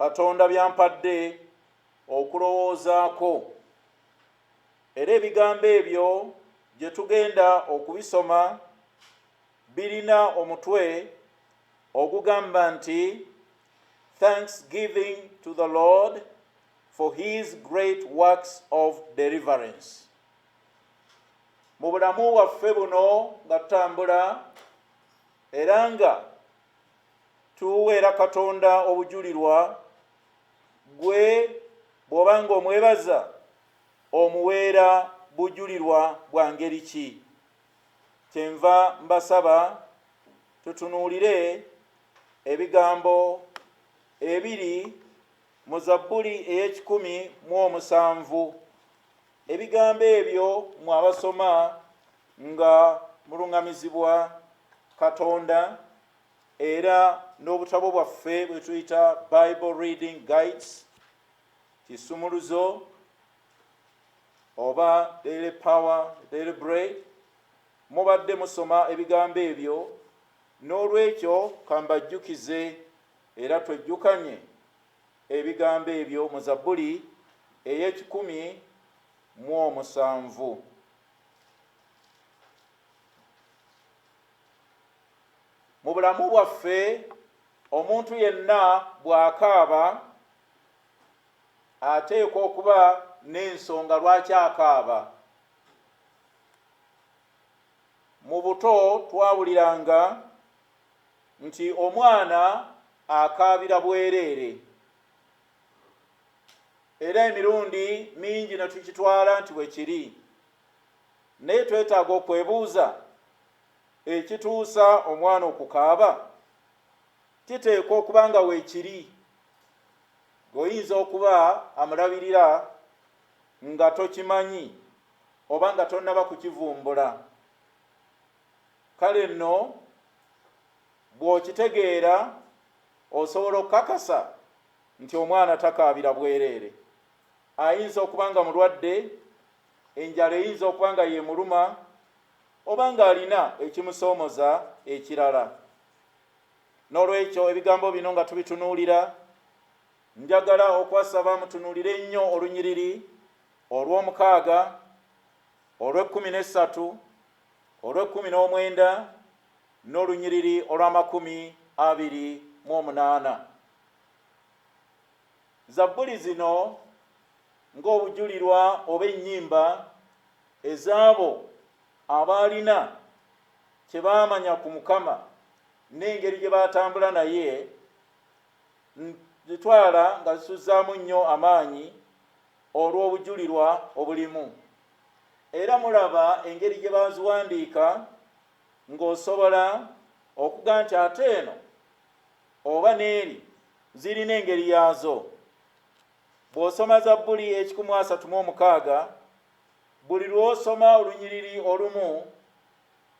Katonda byampadde okulowoozaako, era ebigambo ebyo gye tugenda okubisoma birina omutwe ogugamba nti Thanksgiving to the Lord for his great works of deliverance. Mu bulamu bwaffe buno nga tutambula era nga tuweera Katonda obujulirwa, gwe bw'obanga omwebaza omuweera bujulirwa bwa ngeri ki? Kyenva mbasaba tutunuulire ebigambo ebiri mu Zabbuli ey'ekikumi-mu-omusanvu. Ebigambo ebyo mwabasoma nga muluŋŋamizibwa Katonda era n'obutabo bwaffe bwe tuyita Bible Reading Guides, kisumuluzo oba Daily Power, Daily Bread, mubadde musoma ebigambo ebyo. N'olwekyo kambajjukize era twejjukanye ebigambo ebyo mu Zabbuli ey'ekikumi-mu-omusanvu. Mu bulamu bwaffe omuntu yenna bw'akaaba ateekwa okuba n'ensonga lwaki akaaba. Mu buto twawuliranga nti omwana akaabira bwereere, era emirundi mingi ne tukitwala nti bwe kiri, naye twetaaga okwebuuza ekituusa omwana okukaaba kiteekwa okuba nga weekiri. Oyinza okuba amulabirira nga tokimanyi oba nga tonnaba kukivumbula. Kale nno bw'okitegeera osobola okukakasa nti omwana takaabira bwereere. Ayinza okuba nga mulwadde, enjala eyinza okuba nga yeemuluma, oba ng'alina ekimusoomoza ekirala. N'olwekyo ebigambo bino nga tubitunuulira, njagala okwasaba mutunuulire ennyo olunyiriri olw'omukaaga, olw'ekkumi-n'essatu, olw'ekkumi-n'omwenda n'olunyiriri olw'amakumi-abiri-mu-omunaana. Zabbuli zino ng'obujulirwa oba ennyimba ezaabo abaalina kye baamanya ku Mukama n'engeri gye baatambula naye, zitwala nga zisuzzaamu nnyo amaanyi olw'obujulirwa obulimu. Era mulaba engeri gye baaziwandiika ng'osobola okuga nti ate eno oba n'eri zirina engeri yaazo. Bw'osoma Zabbuli ekikumi-asatu-mu-omukaaga, buli lw'osoma olunyiriri olumu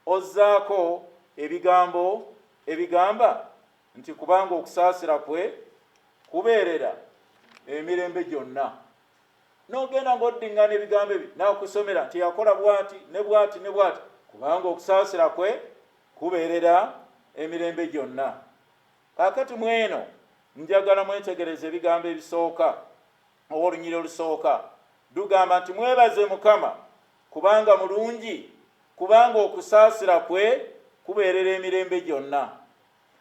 ozzaako ebigambo ebigamba nti kubanga okusaasira kwe kubeerera emirembe gyonna. N'ogenda ng'oddiŋŋana ebigambo ebyo n'akusomera nti yakola bw'ati ne bw'ati ne bw'ati, kubanga okusaasira kwe kubeerera emirembe gyonna. Kaakati mu eno njagala mwetegereze ebigambo ebisooka oba olunyiriri olusooka. Lugamba nti mwebaze Mukama kubanga mulungi, kubanga okusaasira kwe kubeerera emirembe gyonna.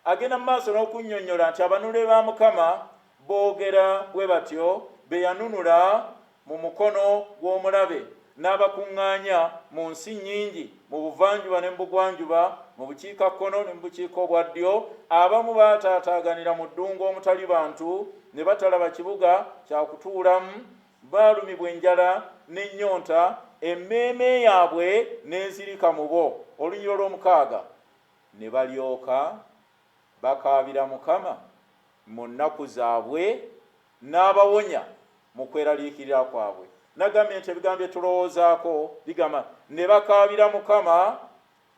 Agenda mu maaso n'okunnyonnyola nti abanunule ba Mukama boogera bwe batyo be yanunula mu mukono gw'omulabe n'abakuŋŋaanya mu nsi nnyingi, mu buvanjuba ne mu bugwanjuba, mu bukiikakkono ne mu bukiika obwaddyo. Abamu baataataaganira mu ddungu omutali bantu, ne batalaba kibuga kya kutuulamu, baalumibwa enjala n'ennyonta, emmeeme yaabwe n'enzirika mu bo. Olunyiriri olw'omukaaga. Ne balyoka bakaabira Mukama mu nnaku zaabwe n'abawonya mu kweraliikirira kwabwe. Nagambye nti ebigambo bye tulowoozaako bigamba ne bakaabira Mukama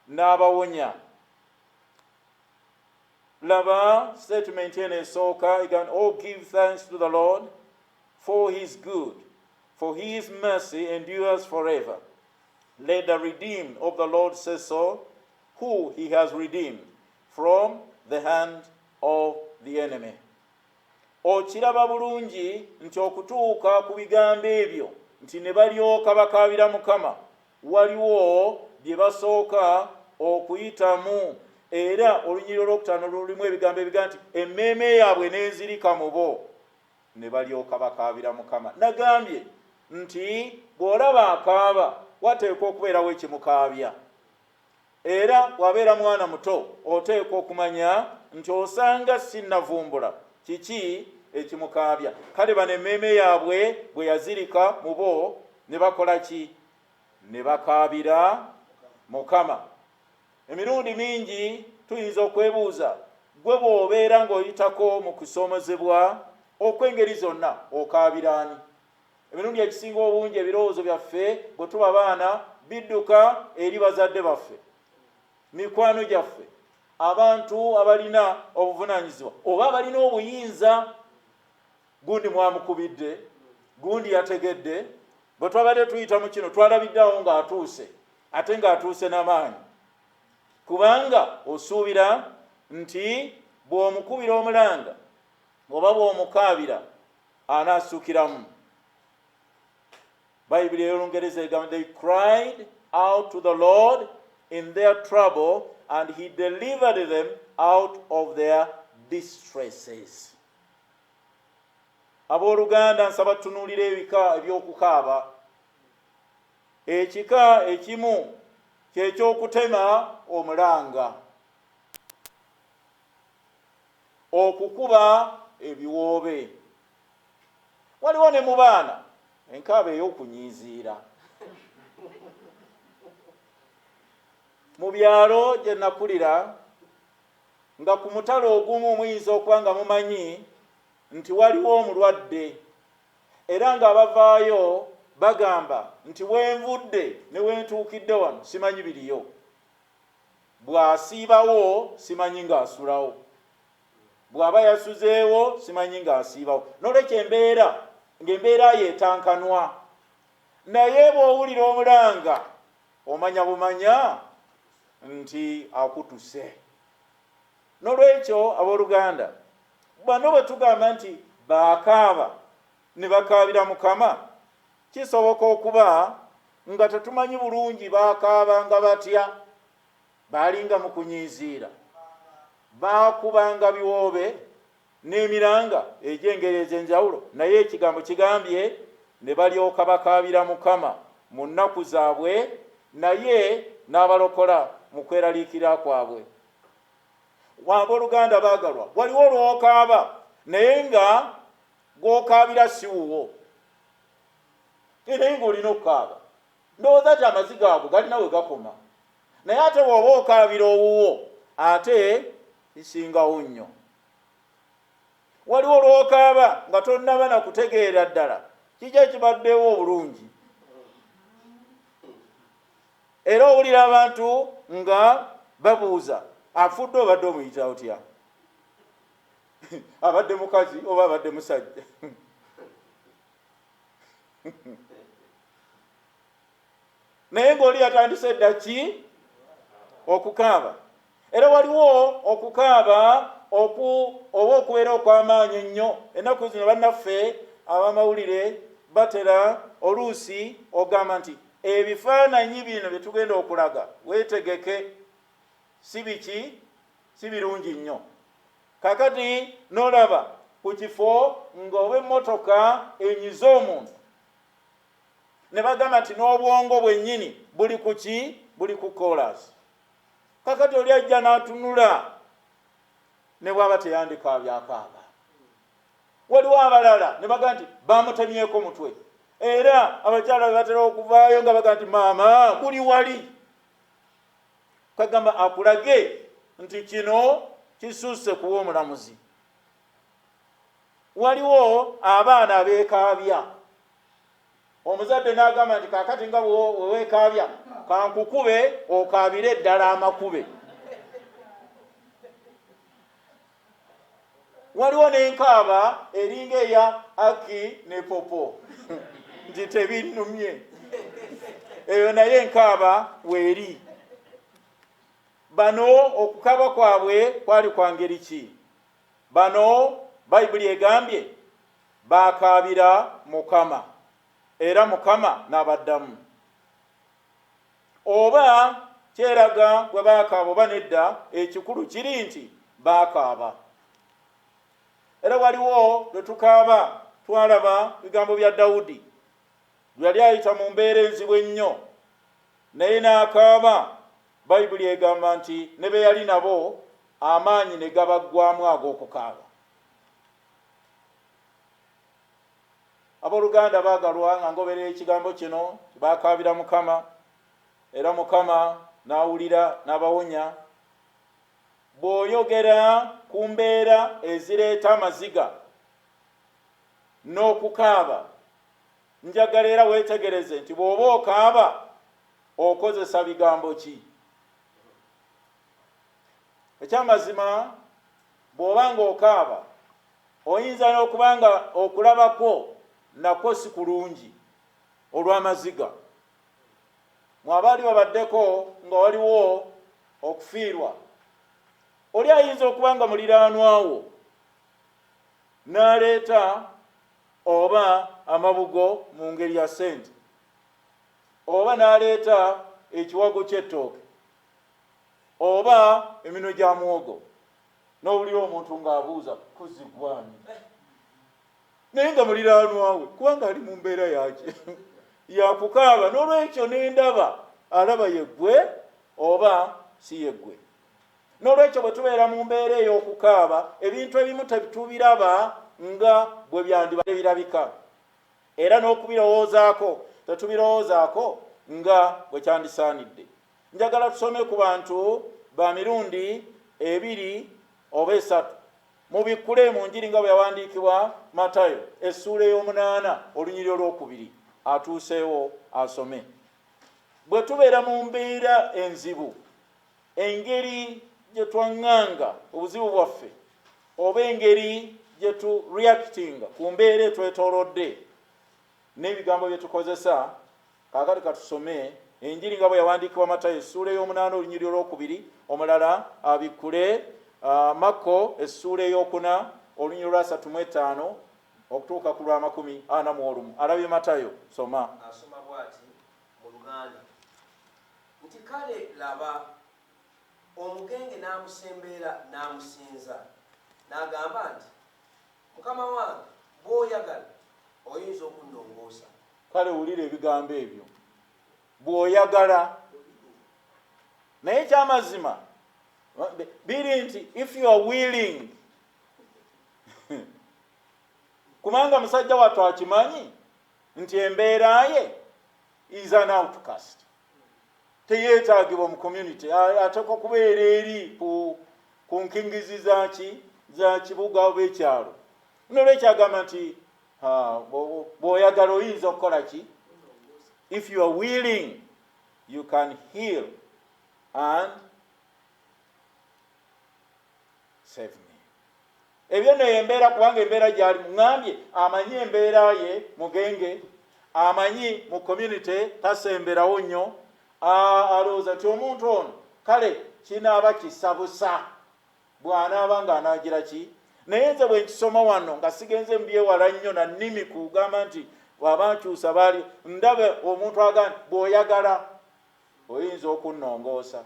n'abawonya. Laba statement eno esooka egamba, "Oh, give thanks to the Lord, for he is good, for his mercy endures forever. Let the redeemed of the Lord say so, who he has redeemed from the hand of the enemy." okiraba bulungi nti okutuuka ku bigambo ebyo nti ne balyoka bakaabira Mukama, waliwo bye basooka okuyitamu, era olunyiriro olwokutaano lulimu ebigambo ebiga nti emmeeme yaabwe n'enzirika mu bo, ne balyoka bakaabira Mukama. Nagambye nti bw'olaba akaaba wateekwa okubeerawo ekimukaabya, era bw'abeera mwana muto oteekwa okumanya nti osanga sinnavumbula kiki ekimukaabya. Kale bano emmeeme yaabwe bwe yazirika mu bo ne bakola ki? Ne bakaabira Mukama. Emirundi mingi tuyinza okwebuuza, gwe bw'obeera ng'oyitako mu kusomezebwa okw'engeri zonna okaabira ani? Emirundi ekisinga obungi ebirowoozo byaffe bwe tuba baana bidduka eri bazadde baffe, mikwano gyaffe, abantu abalina obuvunaanyizibwa oba abalina obuyinza. Gundi mwamukubidde, gundi yategedde. Bwe twabadde tuyita mu kino twalabiddeawo ng'atuuse, ate ng'atuuse n'amaanyi, kubanga osuubira nti bw'omukubira omulanga oba bw'omukaabira anaasukiramu. Bayibuli ey'Olungereza egamba, they cried out to the Lord in their trouble and he delivered them out of their distresses. Abooluganda nsaba tunuulira ebika eby'okukaaba. Ekika ekimu ky'ekyokutema omulanga, okukuba ebiwoobe. Waliwo ne mu baana enkaaba ey'okunyiiziira. Mu byalo gye nakulira, nga ku mutalo ogumu muyinza okuba nga mumanyi nti waliwo omulwadde, era ng'abavaayo bagamba nti wenvudde ne wentuukidde wano simanyi biriyo, bw'asiibawo simanyi ng'asulawo, bw'aba yasuzeewo simanyi ng'asiibawo. N'olwekyo ng'embeera yeetankanwa, naye bw'owulira omulanga omanya bumanya nti akutuse. N'olwekyo abooluganda, bano bwe tugamba nti baakaaba ne bakaabira Mukama, kisoboka okuba nga tetumanyi bulungi baakaabanga batya. Baalinga mu kunyiiziira, baakubanga biwoobe n'emiranga egy'engeri ez'enjawulo, naye ekigambo kigambye ne balyoka bakaabira Mukama mu nnaku zaabwe, naye n'abalokola mu kweraliikira kwabwe. Abooluganda baagalwa, waliwo olw'okaaba naye nga gw'okaabira si wuwo, naye ng'olina okukaaba ndowooza ti amaziga ago galina we gakoma, naye ate bw'oba okaabira owuwo ate kisingawo nnyo. Waliwo olw'okaaba nga tonnaba na kutegeera ddala kiki ekibaddewo obulungi, era owulira abantu nga babuuza, afudde obadde omuyita otya? Abadde mukazi oba abadde musajja? Naye ng'oli yatandise dda ki? Okukaaba. Era waliwo okukaaba oba okubeera okw'amaanyi ennyo. Ennaku zino bannaffe ab'amawulire batera oluusi ogamba nti ebifaananyi bino bye tugenda okulaga weetegeke, si biki, si birungi nnyo. Kakati n'olaba ku kifo ng'oba emmotoka enyize omuntu, ne bagamba nti n'obwongo bwennyini buli ku ki? Buli ku koolasi. Kakati oli ajja n'atunula ne bw'aba teyandikaabya akaaba. Waliwo abalala ne bagamba nti bamutemyeko mutwe, era abakyala be batera okuvaayo nga bagamba nti maama buli wali. Kagamba akulage nti kino kisusse kuwa omulamuzi. Waliwo abaana abeekaabya, omuzadde n'agamba nti kaakati nga weweekaabya kankukube okaabire eddala amakube. Waliwo n'enkaaba eringa eya Aki ne Popo nti tebinnumye, eyo naye enkaaba weeri. Bano okukaaba kwabwe kwali kwa ngeri ki? Bano bayibuli egambye baakaabira Mukama era Mukama n'abaddamu. Oba kyeraga bwe baakaaba oba nedda, ekikulu kiri nti baakaaba. Era waliwo lwe tukaaba twalaba bigambo bya Dawudi lwe yali ayita mu mbeera enzibu ennyo naye n'akaaba. Bayibuli egamba nti ne be yali nabo amaanyi ne gabaggwaamu ag'okukaaba. Abooluganda baagalwa nga ngoberera ekigambo kino, baakaabira Mukama era Mukama n'awulira n'abawonya. Bw'oyogera ku mbeera ezireeta amaziga n'okukaaba, njagala era weetegereze nti bw'oba okaaba okozesa bigambo ki. Ekyamazima bw'oba nga okaaba oyinza n'okuba nga okulabako nakwo si kulungi olw'amaziga. Mwabaali babaddeko nga waliwo okufiirwa, oli ayinza okuba nga muliraanwa wo n'aleeta oba amabugo mu ngeri ya sente, oba n'aleeta ekiwago ky'ettooke, oba eminwe gya muwogo, n'owulira omuntu ng'abuuza kuzigwani, naye nga muliraanwa we kubanga ali mu mbeera yaki yakukaaba. N'olwekyo n'endaba alaba yeggwe oba si yeggwe. N'olwekyo bwe tubeera mu mbeera ey'okukaaba, ebintu ebimu tebitubiraba nga bwe byandibadde birabika, era n'okubirowoozaako tetubirowoozaako nga bwe kyandisaanidde. Njagala tusome ku bantu ba mirundi 2 oba 3 mubikkule mu njiri nga bwe yawandiikibwa Matayo essuula ey'omunaana olunyiriri olw'okubiri. Atuuseewo asome. Bwe tubeera mu mbeera enzibu, engeri gye twaŋŋanga obuzibu bwaffe oba engeri gye tu reactinga ku mbeera etwetoolodde n'ebigambo bye tukozesa, kaakati katusome enjiri nga bwe yawandiikibwa Matayo essuula ey'omunaana olunyiriri olw'okubiri, omulala abikkule Makko essuula ey'okuna olunyiriri olwa 35 okutuuka ku lwa 41. Alabye Matayo, soma. Asoma bw'ati mu Luganda nti kale laba omugenge n'amusembeera n'amusinza n'agamba nti Mukama wange bw'oyagala oyinza okunnongoosa. Kale wulira ebigambo ebyo, bw'oyagala. Naye kyamazima biri nti if you are willing kubanga musajja wattu akimanyi nti embeera ye is an outcast, teyeetaagibwa mu community, ateekwa kubeera eri ku nkingizi za kibuga oba ekyalo. N'olwekyo agamba nti bw'oyagala oyinza okukola ki? If you are willing you can heal and save me. Ebyo nno embeera, kubanga embeera gy'ali muŋŋambye amanyi embeera ye mugenge, amanyi mu community tasemberawo nnyo, alowooza nti omuntu ono kale kinaaba kisabusa bw'anaaba nga anaagira ki. Naye nze bwe nkisoma wano nga sigenze mbyewala nnyo na nnimi kugamba nti bw'aba nkyusa baali ndabe omuntu agamba bw'oyagala oyinza okunnongoosa.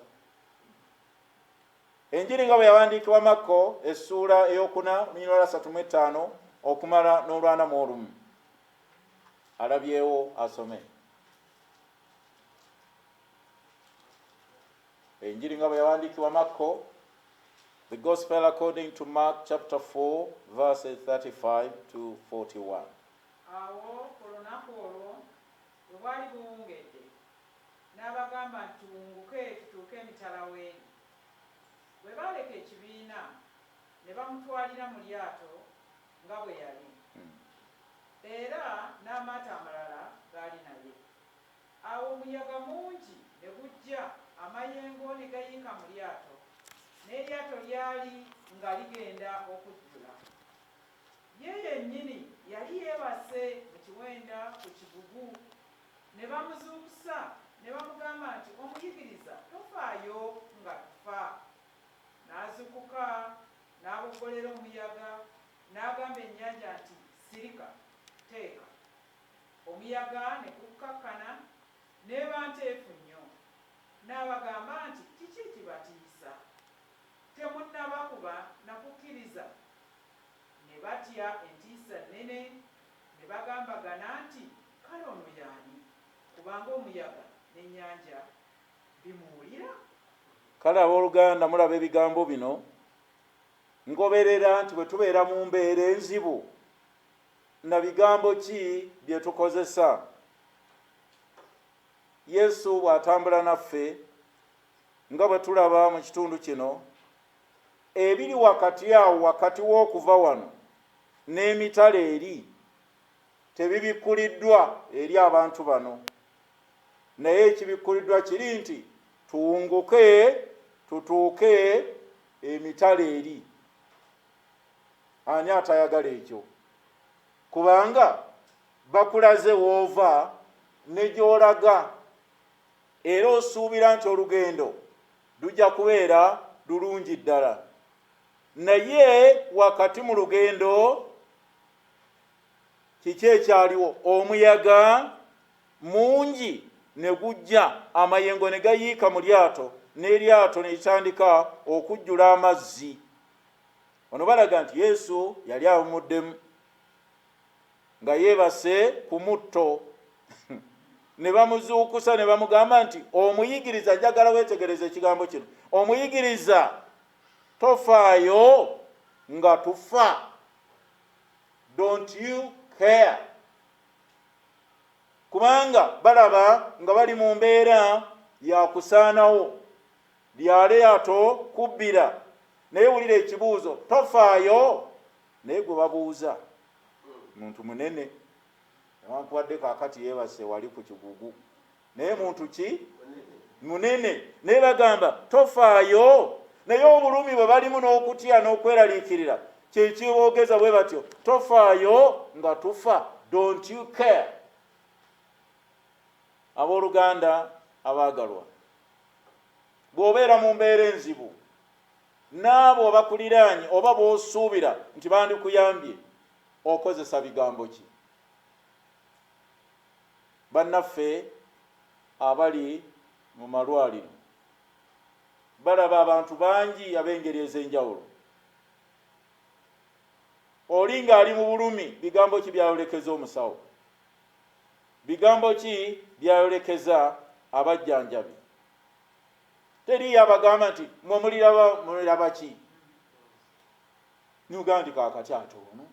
Enjiri nga bwe yawandiikibwa Makko essuula ey'okuna olunyiriri olwa 35 okumala n'olwa 41. Alabyewo asome. Enjiri nga bwe yawandiikibwa Makko, the Gospel according to Mark chapter 4 verses 35 to 41. Awo ku lunaku olwo bwe bwali buwungedde n'abagamba nti tuwunguke tutuuke emitala w'eri. Bwe baaleka ekibiina ne bamutwalira mu lyato nga bwe yali, era n'amaato amalala gaali naye. Awo omuyaga mungi ne gujja, amayengo ne gayiika mu lyato, n'eryato lyali nga ligenda okujjula. Ye yennyini yali yeebase mu kiwenda ku kigugu. Ne bamuzuukusa ne bamugamba nti omuyigiriza, tofaayo nga tufa. N'azukuka n'abogolera omuyaga n'agamba ennyanja nti sirika teeka, omuyaga ne gukkakkana n'eba nteefu nnyo. N'abagamba nti kiki kibatiisa? Temunnabakuba na kukkiriza? Ne batya entiisa nnene, ne bagambagana nti kale ono y'ani, kubanga omuyaga n'ennyanja bimuwulira? Kale abooluganda, mulaba ebigambo bino, ngoberera nti bwe tubeera mu mbeera enzibu, na bigambo ki bye tukozesa? Yesu bw'atambula naffe, nga bwe tulaba mu kitundu kino, ebiri wakati awo, wakati w'okuva wano n'emitala eri, tebibikkuliddwa eri abantu bano, naye ekibikkuliddwa kiri nti tuwunguke tutuuke emitala eri. Ani atayagala ekyo? Kubanga bakulaze w'ova ne gy'olaga, era osuubira nti olugendo lujja kubeera lulungi ddala, naye wakati mu lugendo kiki ekyaliwo? Omuyaga mungi ne gujja, amayengo ne gayiika mu lyato, n'eryato ne litandika okujjula amazzi. Ono balaga nti Yesu yali awumuddemu nga yeebase ku mutto. Ne bamuzuukusa ne bamugamba nti omuyigiriza, njagala weetegereze ekigambo kino, omuyigiriza tofaayo nga tufa. Don't you care? Kubanga balaba nga bali mu mbeera ya kusaanawo, lyalyato kubbira, naye wulira ekibuuzo, tofaayo. Naye gwe babuuza muntu munene, newankubadde kaakati yeebase wali ku kigugu, naye muntu ki? Munene. Naye bagamba tofaayo. Naye obulumi bwe balimu n'okutya n'okweraliikirira, kyekiboogeza bwe batyo, tofaayo nga tufa. Don't you care? Abooluganda abaagalwa, bw'obeera mu mbeera enzibu, n'abo abakuliraanye oba b'osuubira nti bandikuyambye, okozesa bigambo ki? Bannaffe abali mu malwaliro balaba abantu bangi ab'engeri ez'enjawulo. Oli ng'ali mu bulumi, bigambo ki byayolekeza omusawo? Bigambo ki byayolekeza abajjanjabi? Teriyo abagamba nti mwe muliraba ki? Nugamba nti kaakati ate ono,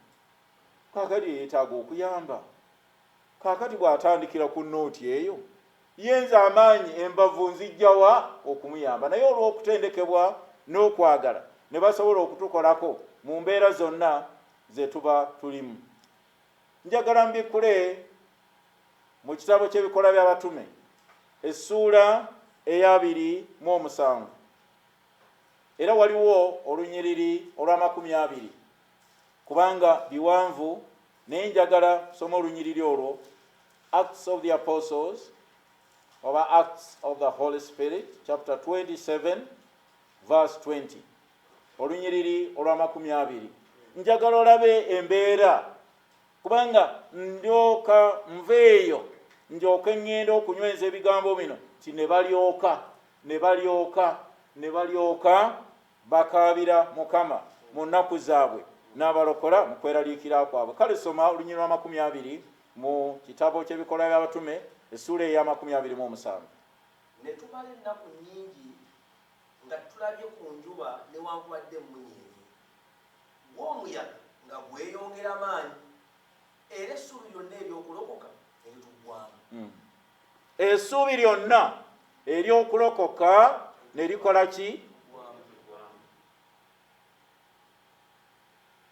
kaakati yeetaaga okuyamba, kaakati bw'atandikira ku nooti eyo, yenza amaanyi embavu nzijjawa okumuyamba. Naye olw'okutendekebwa n'okwagala ne basobola okutukolako mu mbeera zonna ze tuba tulimu. Njagala mbikkule mu kitabo ky'ebikola by'abatume, essuula eya 27, era waliwo olunyiriri olwa20, kubanga biwanvu, naye njagala soma olunyiriri olwo, Acts of the Apostles oba Acts of the Holy Spirit, chapter 27 verse 20, olunyiriri olwa20. Njagala olabe embeera, kubanga ndyoka nveeyo ndyoke ngenda okunyweza ebigambo bino ti ne balyoka bakaabira Mukama mu nnaku zaabwe n'abalokola mu kweraliikira kwabwe. Kale soma olunyiriri lwa 20 mu kitabo ky'ebikola by'abatume, essuula eya 27. Ne tumala ennaku nnyingi nga tulabye ku njuba newankubadde emunyeeri, gw'omuyaga nga gweyongera maanyi, era essuubi lyonna ery'okulokoka ne lituggwaamu. Essuubi lyonna ery'okulokoka ne likola ki?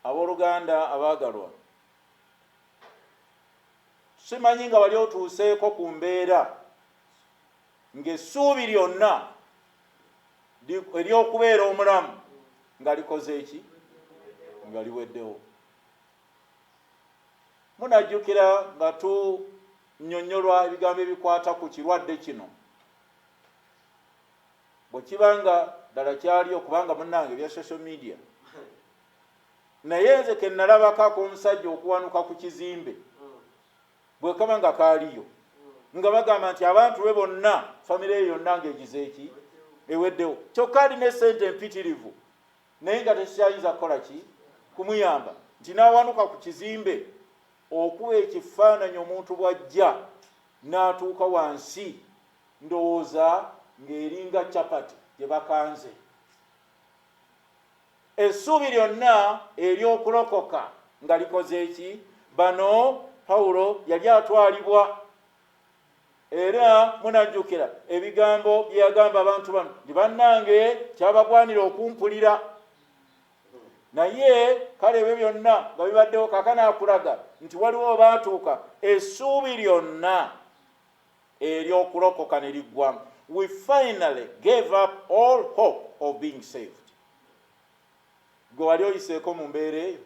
Abooluganda abaagalwa, simanyi nga wali otuuseeko ku mbeera ng'essuubi lyonna ery'okubeera omulamu nga likoze eki? Nga liweddewo. Munajjukira nga tunnyonnyolwa ebigambo ebikwata ku kirwadde kino, bwe kibanga ddala kyaliyo, kubanga munnange ebya social media naye nze ke nalabako ak'omusajja okuwanuka ku kizimbe bwe kaba nga kaaliyo nga bagamba nti abantu be bonna famire ye yonna ng'egizeeki eweddewo kyokka alina essente empitirivu naye nga tekikyayinza kukola ki kumuyamba nti n'awanuka ku kizimbe okuba ekifaananyi omuntu bw'ajja n'atuuka wansi ndowooza ng'eringa capati gye bakanze. Essuubi lyonna ery'okulokoka nga likoze eki? Bano Pawulo yali atwalibwa, era munajjukira ebigambo bye yagamba abantu bano nti bannange kyabagwanira okumpulira, naye kale ebyo byonna nga bibaddewo kaakano akulaga nti waliwo baatuuka essuubi lyonna ery'okulokoka ne liggwamu. We finally gave up all hope of being saved. Gwe wali oyiseeko mu mbeera eyo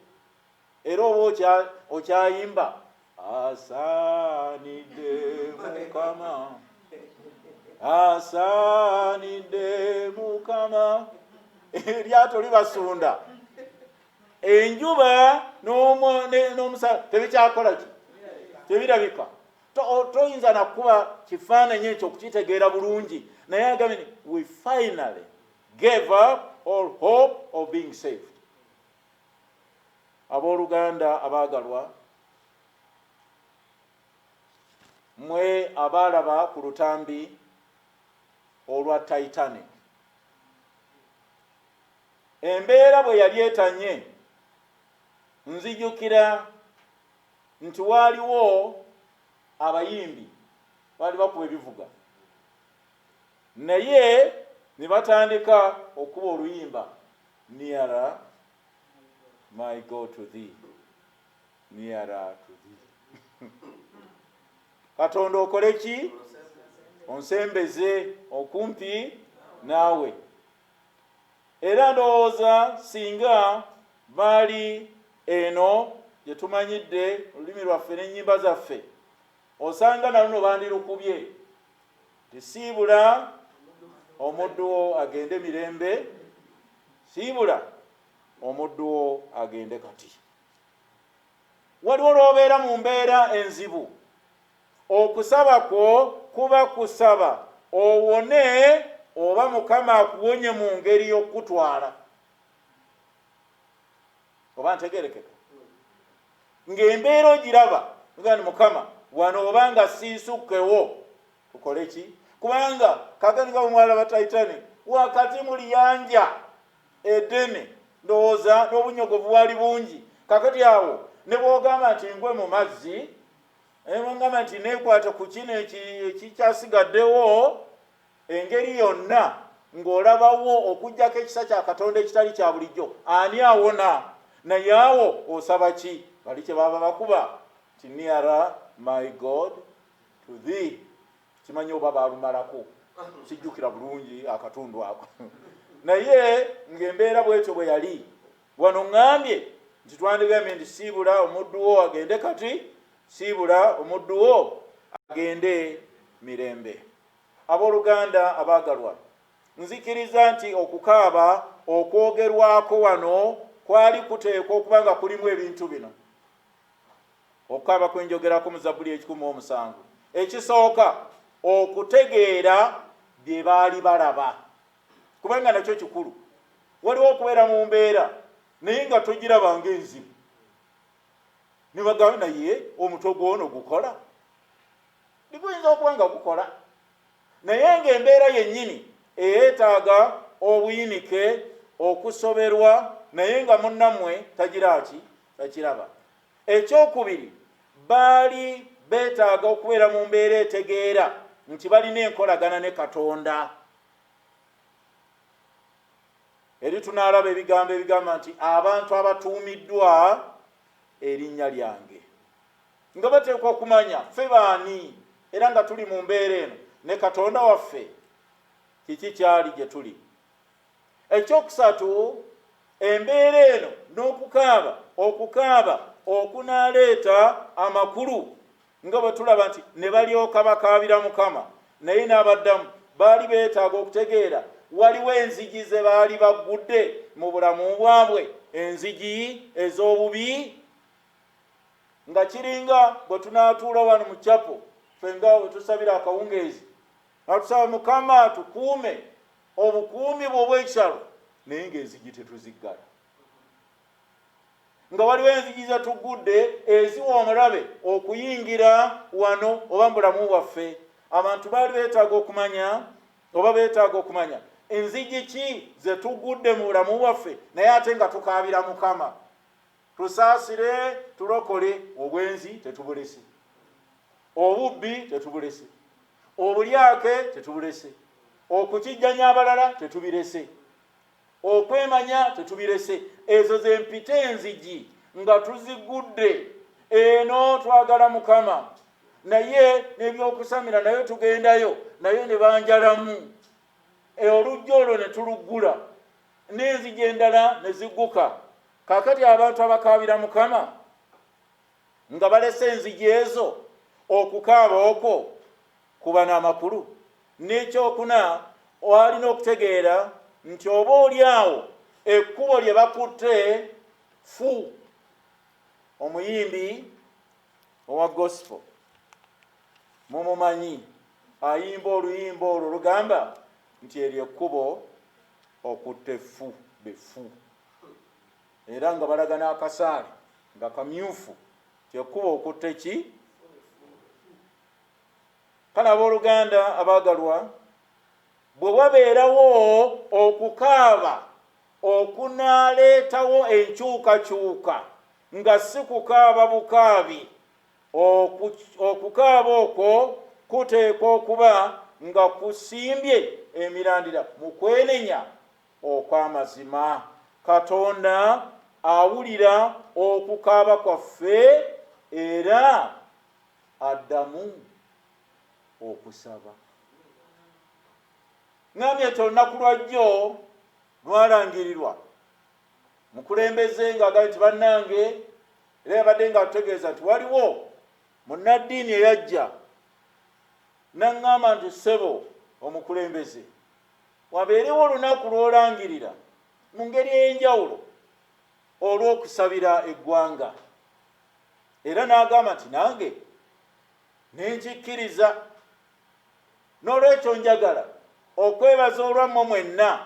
era oba okyayimba asaanidde Mukama, asaanidde Mukama, eryato libasunda, enjuba n'omusana tebikyakola ki? Tebirabika. Toyinza nakuba kifaananyi ekyo okukitegeera bulungi, naye agambye nti we finally gave up all hope of being saved. Abooluganda abaagalwa, mwe abaalaba ku lutambi olwa Titanic, embeera bwe yali etanye, nzijukira nti waaliwo abayimbi baali bakuba ebivuga, naye ne batandika okuba oluyimba nearer my God to thee, nearer to thee. Katonda okole ki? Onsembeze okumpi naawe. Era ndowooza singa baali eno gye tumanyidde olulimi lwaffe n'ennyimba zaffe, osanga na luno bandirukubye nti siibula omuddu wo agende mirembe, siibula omuddu wo agende kati. Waliwo lw'obeera mu mbeera enzibu, okusaba kwo kuba kusaba owone oba Mukama akuwonye mu ngeri y'okutwala. Oba ntegerekeka ng'embeera ogiraba nga ni Mukama wano obanga siisukkewo tukole ki? Kubanga kaakati nga omwala ba Titanic wakati mu liyanja eddene, ndowooza n'obunyogovu bwali bungi. Kaakati awo ne bw'ogamba nti ngwe mu mazzi, ngamba nti neekwata ku kino ekikyasigaddewo, engeri yonna ng'olabawo okuggyako ekisa kya Katonda ekitali kya bulijjo, ani awona? Naye awo osaba ki? Bali kye baba bakuba nti nearer my God to thee. Kimanyi oba baalumalako, kijjukira bulungi akatundu ako. Naye ng'embeera bwetyo bwe yali, wano ŋŋambye nti twandigambye nti siibula omuddu wo agende kati, siibula omuddu wo agende mirembe. Abooluganda abaagalwa, nzikiriza nti okukaaba okwogerwako wano kwali kuteekwa okuba nga kulimu ebintu bino. Okukaaba kwenjogerako mu Zabbuli 107. Ekisooka okutegeera bye baali balaba, kubanga nakyo kikulu. Waliwo okubeera mu mbeera naye nga togiraba ng'enzibu, ne bagamba naye omutwe gw'ono gukola, liguyinza okuba nga gukola, naye ng'embeera yennyini eyeetaaga obuyinike, okusoberwa, naye nga munnammwe tagira ki? Takiraba. Ekyokubiri, baali beetaaga okubeera mu mbeera etegeera nti balina enkolagana ne Katonda. Eri tunaalaba ebigambo ebigamba nti abantu abatuumiddwa erinnya lyange, nga bateekwa okumanya ffe baani, era nga tuli mu mbeera eno ne Katonda waffe kiki kyali gye tuli. Ekyokusatu, embeera eno n'okukaaba okunaaleeta amakulu, nga bwe tulaba nti ne balyoka bakaabira Mukama, naye n'abaddamu baali beetaaga okutegeera waliwo enzigi ze baali baggudde mu bulamu bwabwe enzigi ez'obubi, nga kiringa bwe tunaatuula wano mu kyapo fenga we tusabira akawungeezi natusaba Mukama tukuume obukuumi bwe obw'ekyalo, naye ng'enzigi tetuziggala. Nga waliwo enzigi zetugudde eziwa omulabe okuyingira wano oba mu bulamu bwaffe. Abantu baali beetaaga okumanya enzigi ki zetugudde mu bulamu bwaffe, naye ate nga tukaabira Mukama tusaasire, tulokole. Obwenzi tetubulese, obubbi tetubulese, obulyake tetubulese, okukijjanya abalala tetubirese, okwemanya tetubirese. Ezo ze mpite enzigi nga tuzigudde. Eno twagala Mukama, naye n'ebyokusamira nayo tugendayo, naye ne banjalamu. Olujja olwo ne tuluggula, n'enzigi endala ne zigguka. Kaakati abantu abakaabira Mukama nga balese enzigi ezo, okukaaba okwo kuba n'amakulu. N'ekyokuna walina okutegeera nti oba oli awo ekkubo lye bakutte fu, omuyimbi owa gospel mumumanyi ayimba oluyimba olwo lugamba nti eryo ekkubo okutte fu befu, era nga balaga n'akasaale nga kamyufu nti ekkubo okutte ki. Kale abooluganda abaagalwa, bwe wabeerawo okukaaba okunaaleetawo enkyukakyuka nga si kukaaba bukaabi, okukaaba okwo kuteekwa okuba nga kusimbye emirandira mu kwenenya okw'amazima. Katonda awulira okukaaba kwaffe era addamu okusaba. Ngambye nti olunaku lwajjo lwalangirirwa mukulembeze ng'agambye nti bannange, era yabadde nga tutegeeza nti waliwo munnaddiini eyajja n'aŋŋamba nti ssebo omukulembeze wabeerewo olunaku lw'olangirira mu ngeri ey'enjawulo olw'okusabira eggwanga, era n'agamba nti nange nenkikkiriza. N'olwekyo njagala okwebaza olwammwe mwenna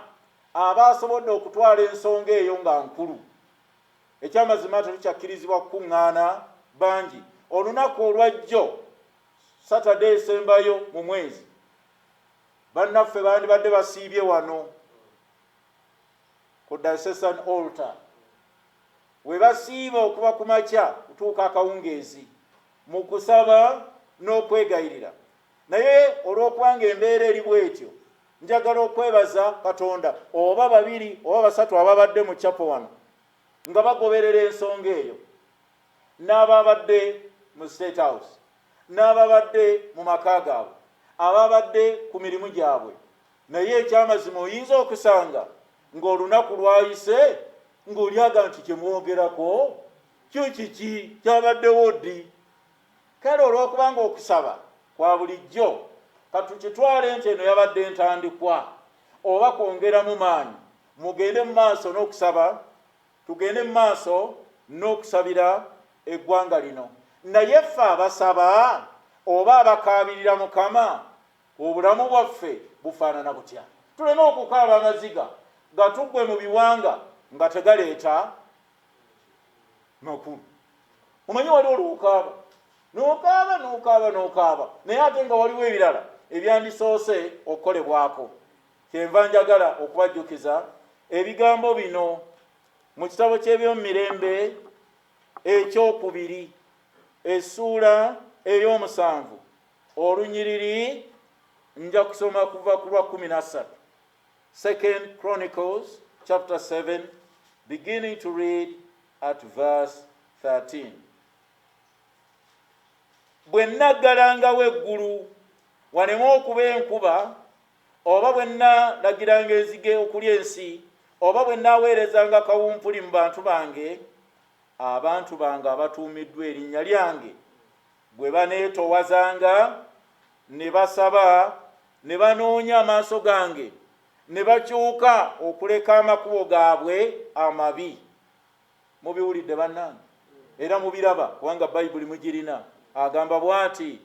abaasobodde okutwala ensonga eyo nga nkulu. Ekyamazima tetukyakkirizibwa kukuŋŋaana bangi. Olunaku olwajjo Saturday esembayo mu mwezi, bannaffe bandibadde basiibye wano ku Diocesan Altar, we basiiba okuba ku makya kutuuka akawungeezi mu kusaba n'okwegayirira. Naye olw'okubanga embeera eri bw'etyo, njagala okwebaza Katonda oba babiri oba basatu ababadde mu kyapo wano nga bagoberera ensonga eyo, n'ababadde mu State House, n'ababadde mu maka gaabwe, ababadde ku mirimu gyabwe. Naye ekyamazima oyinza okusanga ng'olunaku lwayise ng'oli agamba nti kyemwogerako kyo kiki kyabaddewo ddi. Kale olw'okubanga okusaba kwa bulijjo, katukitwale nti eno yabadde ntandikwa oba kwongeramu maanyi, mugende mu maaso n'okusaba, tugende mu maaso n'okusabira eggwanga lino. Naye ffe abasaba oba abakaabirira Mukama, obulamu bwaffe bufaanana butya? Tuleme okukaaba amaziga gatuggwe mu biwanga nga tegaleeta makulu. Omanyi waliwo olw'okaaba n'okaaba naye ate nga waliwo ebirala ebyandisoose okukolebwako. Kyenva njagala okubajjukiza ebigambo bino mu kitabo ky'ebyomumirembe ekyokubiri essuula ey'omusanvu olunyiriri nja kusoma kuva ku lwa 13. 2 Chronicles chapter 7 beginning to read at verse 13. Bwe nnaggalangawo eggulu waleme okuba enkuba, oba bwe nnalagiranga enzige okulya ensi, oba bwe nnaaweerezanga kawumpuli mu bantu bange, abantu bange abatuumiddwa erinnya lyange, bwe baneetowazanga ne basaba ne banoonya amaaso gange, ne bakyuka okuleka amakubo gaabwe amabi, mubiwulidde bannange era mubiraba kubanga bayibuli mugirina. Agamba bw'ati,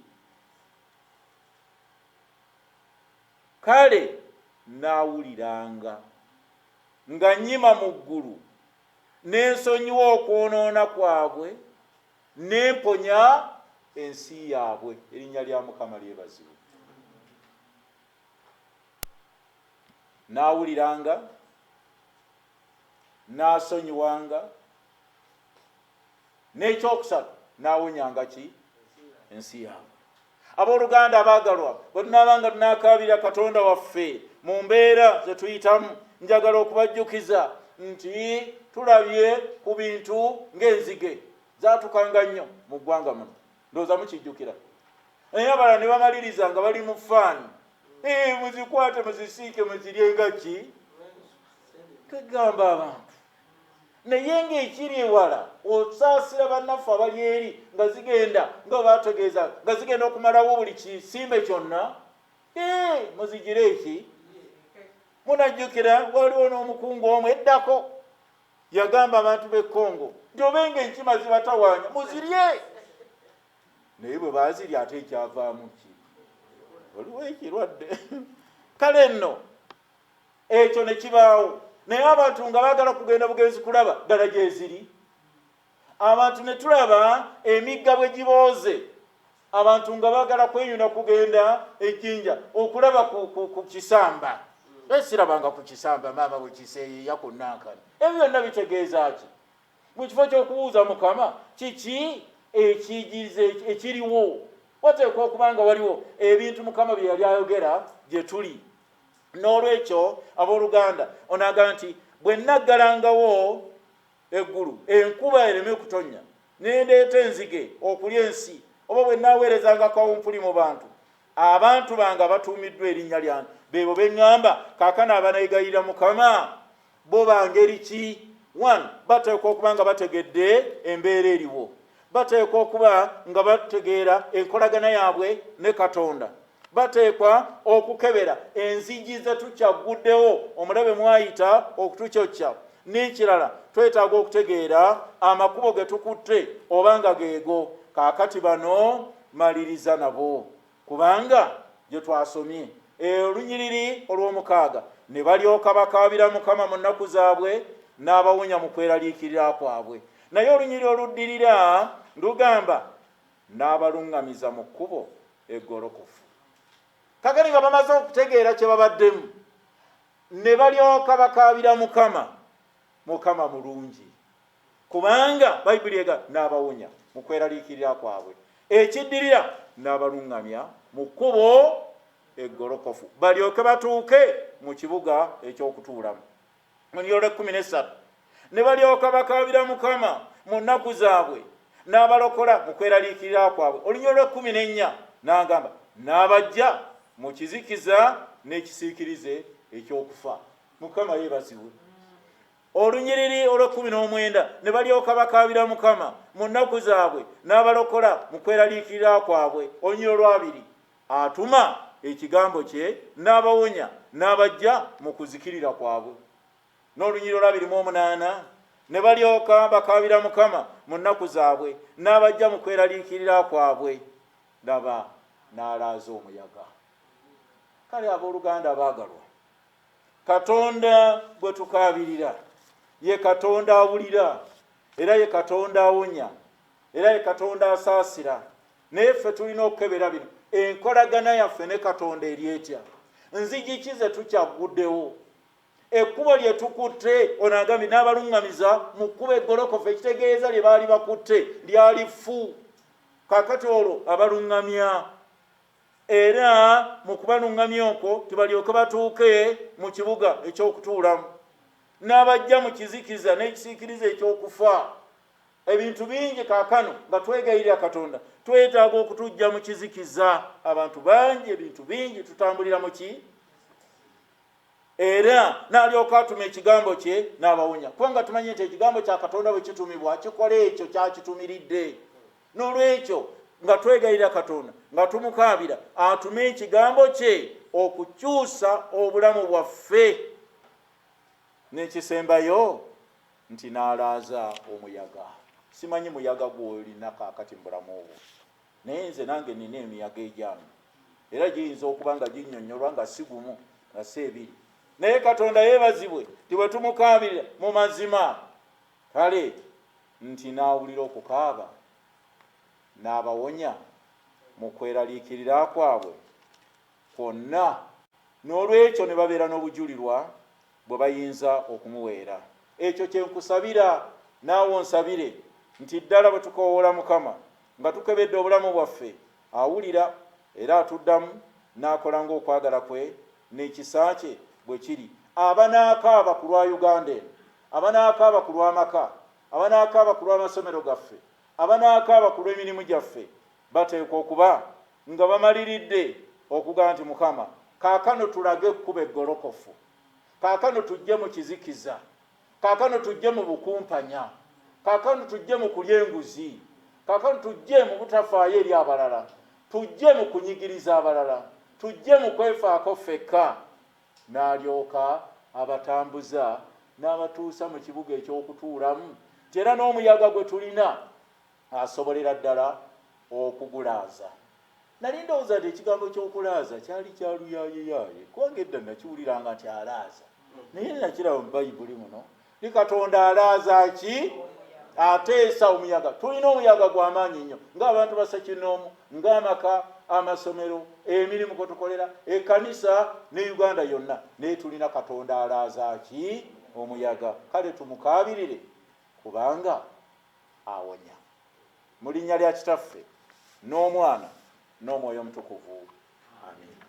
kale naawuliranga nga nnyima mu ggulu n'ensonyiwa okwonoona kwabwe n'emponya ensi yaabwe. Erinnya lya Mukama lyebazibwe. Naawuliranga, naasonyiwanga, n'ekyokusatu naawonyanga ki? Ensi yaabwe. Abooluganda abaagalwa, bwe tunaabanga tunaakaabira Katonda waffe mu mbeera ze tuyitamu, njagala okubajjukiza nti tulabye ku bintu ng'enzige zaatukanga nnyo mu ggwanga muno. Ndowooza mukijjukira. Naye abalala ne bamaliriza nga bali mu faani. Muzikwate muzisiike muzirye nga ki? Kegamba abantu. Naye ng'ekiri ewala osaasira bannaffe abali eri nga zigenda nga baategeeza nga zigenda okumalawo buli kisimbe kyonna. Muzigire eki? Munajjukira waliwo n'omukungu omu eddako yagamba abantu b'e Congo nti obenga enkima zibatawaanya muzirye. Naye bwe baazirya ate ekyavaamu ki? Waliwo ekirwadde. Kale nno ekyo ne kibaawo. Naye abantu nga baagala kugenda bugenzi kulaba ddala gye ziri. Abantu ne tulaba emigga bwe gibooze. Abantu nga baagala kweyuna kugenda ejjinja okulaba ku kisamba. Sirabanga ku kisamba maama bwe kiseeyeeya ku Nankana. Ebyo byonna bitegeeza ki? Mu kifo ky'okubuuza Mukama kiki ekigize ekiriwo? Wateekwa okuba nga waliwo ebintu Mukama bye yali ayogera gye tuli. N'olwekyo abooluganda onaaga nti bwe naggalangawo eggulu enkuba ereme kutonnya nendeeta enzige okulya ensi, oba bwe naaweerezanga kawumpuli mu bantu, abantu bange batuumiddwa erinnya lyange beebo be ŋŋamba kaakano abanayigayirira Mukama bo bangeri ki? 1. Bateekwa okuba nga bategedde embeera eriwo. Bateekwa okuba nga bategeera enkolagana yaabwe ne Katonda. Bateekwa okukebera enzigi ze tukyaguddewo omulabe mwayita okutukyokya. N'ekirala twetaaga okutegeera amakubo ge tukutte obanga geego. Kaakati bano maliriza nabo kubanga gye twasomye olunyiriri olw'omukaaga ne balyoka bakaabira Mukama mu nnaku zaabwe n'abawonya mu kweraliikirira kwabwe. Naye olunyiriri oluddirira lugamba n'abaluŋŋamiza mu kkubo eggolokofu. Kakati nga bamaze okutegeera kye babaddemu ne balyoka bakaabira Mukama. Mukama mulungi kubanga bayibuli ega n'abawonya mu kweraliikirira kwabwe. Ekiddirira n'abaluŋŋamya mu kkubo eggolokofu balyoke batuuke mu kibuga eky'okutuulamu. Olunyiriri 13 ne balyoka bakaabira Mukama mu nnaku zaabwe n'abalokola mu kweraliikirira kwabwe. Olunyiriri 14 n'agamba n'abajja mu kizikiza n'ekisiikirize ekyokufa. Mukama yeebazibwe. Olunyiriri olw'19 ne balyoka bakaabira Mukama mu nnaku zaabwe n'abalokola mu kweraliikirira kwabwe. Olunyiriri olw'20 atuma ekigambo kye n'abawonya n'abajja mu kuzikirira kwabwe. N'olunyiriri olw'28 ne balyoka bakaabira Mukama mu nnaku zaabwe n'abajja mu kweraliikirira kwabwe. Laba n'alaaza omuyaga. Kale abooluganda abaagalwa, Katonda gwe tukaabirira ye Katonda awulira era ye Katonda awonya era ye Katonda asaasira. Naye ffe tulina okukebera bino. Enkolagana yaffe ne Katonda eri etya? Nzigi ki ze tukyaguddewo? Ekkubo lye tukutte onagambye n'abaluŋŋamiza mu kkubo eggolokofu. Ekitegeeza lye baali bakutte lyali ffu. Kaakati olwo abaluŋŋamya era mu kubaluŋŋamya okwo tebalyoke batuuke mu kibuga eky'okutuulamu n'abajja mu kizikiza n'ekisiikiriza ekyokufa. Ebintu bingi kaakano nga twegayirira Katonda twetaaga okutujja mu kizikiza. Abantu bangi ebintu bingi tutambulira mu ki? Era n'alyoka atuma ekigambo kye n'abawonya kubanga tumanyi nti ekigambo kya Katonda bwe kitumibwa kikola ekyo kyakitumiridde. N'olwekyo nga twegayirira Katonda nga tumukaabira atume ekigambo kye okukyusa obulamu bwaffe. N'ekisembayo nti n'alaaza omuyaga. Simanyi muyaga gw'olina kaakati mu bulamu obwo, naye nze nange nina emiyaga egyamu, era giyinza okuba nga ginnyonnyolwa nga si gumu nga si ebiri, naye Katonda yeebazibwe ti bwe tumukaabira mu mazima kale nti n'awulira okukaaba n'abawonya mu kweraliikirira kwabwe kwonna, n'olwekyo ne babeera n'obujulirwa bwe bayinza okumuweera. Ekyo kye nkusabira naawe onsabire nti ddala bwe tukoowoola Mukama nga tukebedde obulamu bwaffe, awulira era atuddamu n'akola ng'okwagala kwe n'ekisa kye bwe kiri. Abanaakaaba ku lwa Uganda eno, abanaakaaba ku lw'amaka, abanaakaaba ku lw'amasomero gaffe, abanaakaaba ku lw'emirimu gyaffe, bateekwa okuba nga bamaliridde okugaa nti Mukama, kaakano tulage ekkubo eggolokofu, kaakano tujje mu kizikiza, kaakano tujje mu bukumpanya, kaakano tujje mu kulya enguzi, kaakano tujje mu butafaayo eri abalala, tujje mu kunyigiriza abalala, tujje mu kwefaako ffekka. N'alyoka abatambuza n'abatuusa mu kibuga eky'okutuulamu, era n'omuyaga gwe tulina asobolera ddala okugulaaza. Nali ndowooza nti ekigambo ky'okulaaza kyali kya luyaayeyaaye, kubanga edda nakiwuliranga nti alaaza, naye nakiraba mu Bayibuli muno ni Katonda alaaza ki? Ateesa omuyaga. Tulina omuyaga gw'amaanyi nnyo ng'abantu ba Ssekinoomu, ng'amaka, amasomero, emirimu kwe tukolera, ekkanisa ne Uganda yonna, naye tulina Katonda alaaza ki? Omuyaga. Kale tumukaabirire kubanga awonya. Mu linnya lya Kitaffe n'Omwana n'Omwoyo Omutukuvu. Amiina.